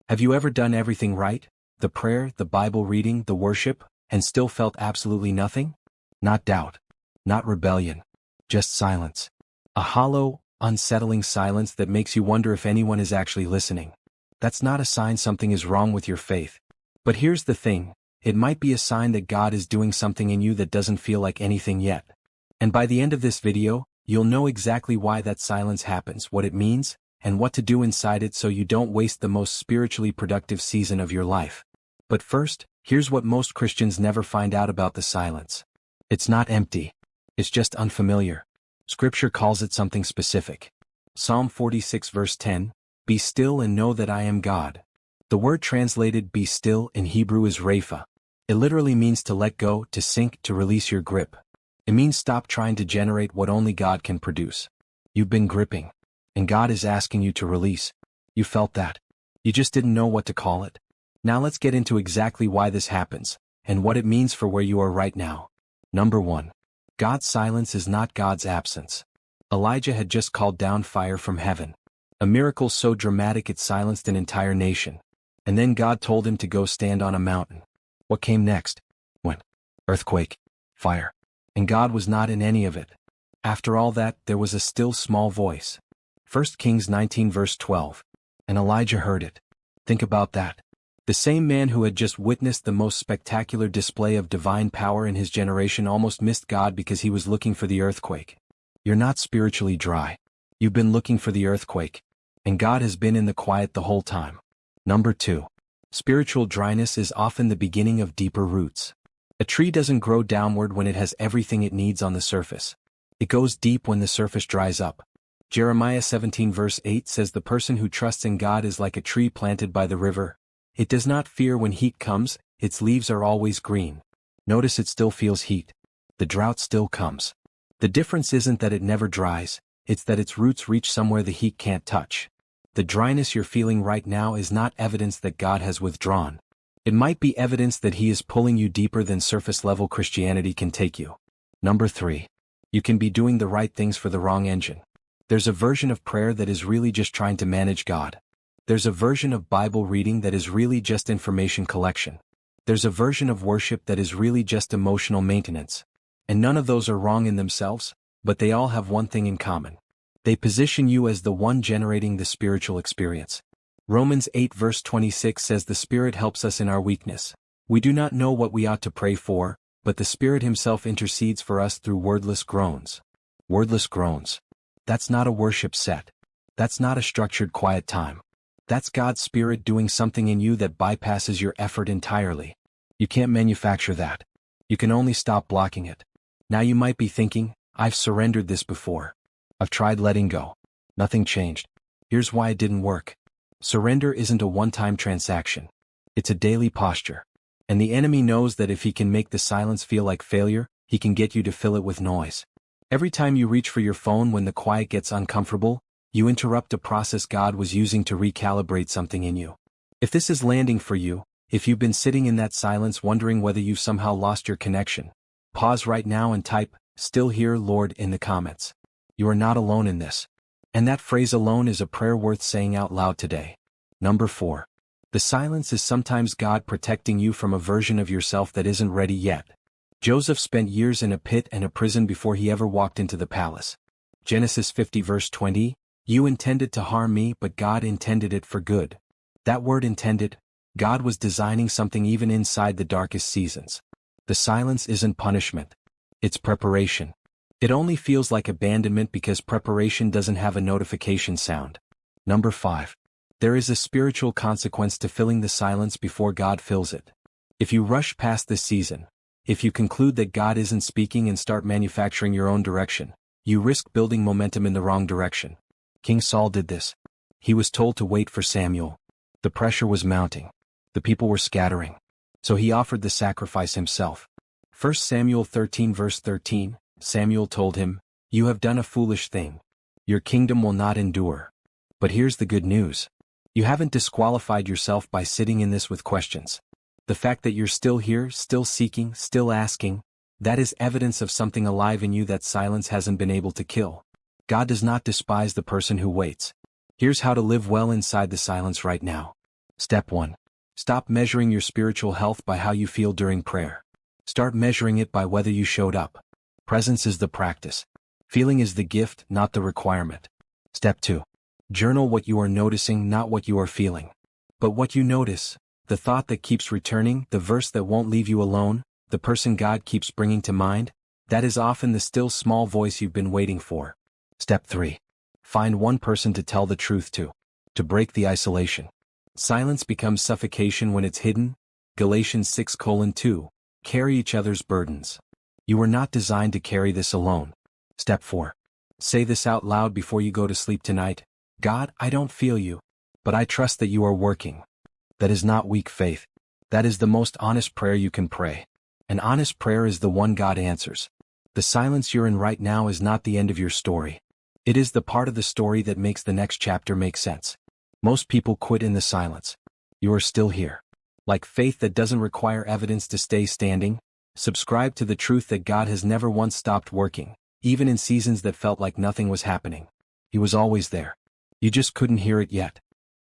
Have you ever done everything right? The prayer, the Bible reading, the worship, and still felt absolutely nothing? Not doubt. Not rebellion. Just silence. A hollow, unsettling silence that makes you wonder if anyone is actually listening. That's not a sign something is wrong with your faith. But here's the thing, it might be a sign that God is doing something in you that doesn't feel like anything yet. And by the end of this video, you'll know exactly why that silence happens, what it means, and what to do inside it so you don't waste the most spiritually productive season of your life. But first, here's what most Christians never find out about the silence. It's not empty. It's just unfamiliar. Scripture calls it something specific. Psalm 46 verse 10, "Be still and know that I am God." The word translated "be still" in Hebrew is rapha. It literally means to let go, to sink, to release your grip. It means stop trying to generate what only God can produce. You've been gripping, and God is asking you to release. You felt that. You just didn't know what to call it. Now let's get into exactly why this happens, and what it means for where you are right now. Number 1. God's silence is not God's absence. Elijah had just called down fire from heaven. A miracle so dramatic it silenced an entire nation. And then God told him to go stand on a mountain. What came next? Earthquake. Fire. And God was not in any of it. After all that, there was a still small voice. 1 Kings 19 verse 12. And Elijah heard it. Think about that. The same man who had just witnessed the most spectacular display of divine power in his generation almost missed God because he was looking for the earthquake. You're not spiritually dry. You've been looking for the earthquake. And God has been in the quiet the whole time. Number 2. Spiritual dryness is often the beginning of deeper roots. A tree doesn't grow downward when it has everything it needs on the surface. It goes deep when the surface dries up. Jeremiah 17 verse 8 says the person who trusts in God is like a tree planted by the river. It does not fear when heat comes, its leaves are always green. Notice it still feels heat. The drought still comes. The difference isn't that it never dries, it's that its roots reach somewhere the heat can't touch. The dryness you're feeling right now is not evidence that God has withdrawn. It might be evidence that He is pulling you deeper than surface-level Christianity can take you. Number 3. You can be doing the right things for the wrong engine. There's a version of prayer that is really just trying to manage God. There's a version of Bible reading that is really just information collection. There's a version of worship that is really just emotional maintenance. And none of those are wrong in themselves, but they all have one thing in common. They position you as the one generating the spiritual experience. Romans 8 verse 26 says the Spirit helps us in our weakness. We do not know what we ought to pray for, but the Spirit Himself intercedes for us through wordless groans. Wordless groans. That's not a worship set. That's not a structured quiet time. That's God's Spirit doing something in you that bypasses your effort entirely. You can't manufacture that. You can only stop blocking it. Now you might be thinking, I've surrendered this before. I've tried letting go. Nothing changed. Here's why it didn't work. Surrender isn't a one-time transaction. It's a daily posture. And the enemy knows that if he can make the silence feel like failure, he can get you to fill it with noise. Every time you reach for your phone when the quiet gets uncomfortable, you interrupt a process God was using to recalibrate something in you. If this is landing for you, if you've been sitting in that silence wondering whether you've somehow lost your connection, pause right now and type, "Still here, Lord," in the comments. You are not alone in this. And that phrase alone is a prayer worth saying out loud today. Number 4. The silence is sometimes God protecting you from a version of yourself that isn't ready yet. Joseph spent years in a pit and a prison before he ever walked into the palace. Genesis 50 verse 20, "You intended to harm me, but God intended it for good." That word intended, God was designing something even inside the darkest seasons. The silence isn't punishment. It's preparation. It only feels like abandonment because preparation doesn't have a notification sound. Number 5. There is a spiritual consequence to filling the silence before God fills it. If you rush past this season, if you conclude that God isn't speaking and start manufacturing your own direction, you risk building momentum in the wrong direction. King Saul did this. He was told to wait for Samuel. The pressure was mounting. The people were scattering. So he offered the sacrifice himself. 1 Samuel 13 verse 13, Samuel told him, "You have done a foolish thing. Your kingdom will not endure." But here's the good news. You haven't disqualified yourself by sitting in this with questions. The fact that you're still here, still seeking, still asking, that is evidence of something alive in you that silence hasn't been able to kill. God does not despise the person who waits. Here's how to live well inside the silence right now. Step 1. Stop measuring your spiritual health by how you feel during prayer. Start measuring it by whether you showed up. Presence is the practice. Feeling is the gift, not the requirement. Step 2. Journal what you are noticing, not what you are feeling. But what you notice, the thought that keeps returning, the verse that won't leave you alone, the person God keeps bringing to mind, that is often the still small voice you've been waiting for. Step 3. Find one person to tell the truth to break the isolation. Silence becomes suffocation when it's hidden. Galatians 6:2. Carry each other's burdens. You were not designed to carry this alone. Step 4. Say this out loud before you go to sleep tonight. God, I don't feel you, but I trust that you are working. That is not weak faith. That is the most honest prayer you can pray. An honest prayer is the one God answers. The silence you're in right now is not the end of your story. It is the part of the story that makes the next chapter make sense. Most people quit in the silence. You are still here. Like faith that doesn't require evidence to stay standing, subscribe to the truth that God has never once stopped working, even in seasons that felt like nothing was happening. He was always there. You just couldn't hear it yet.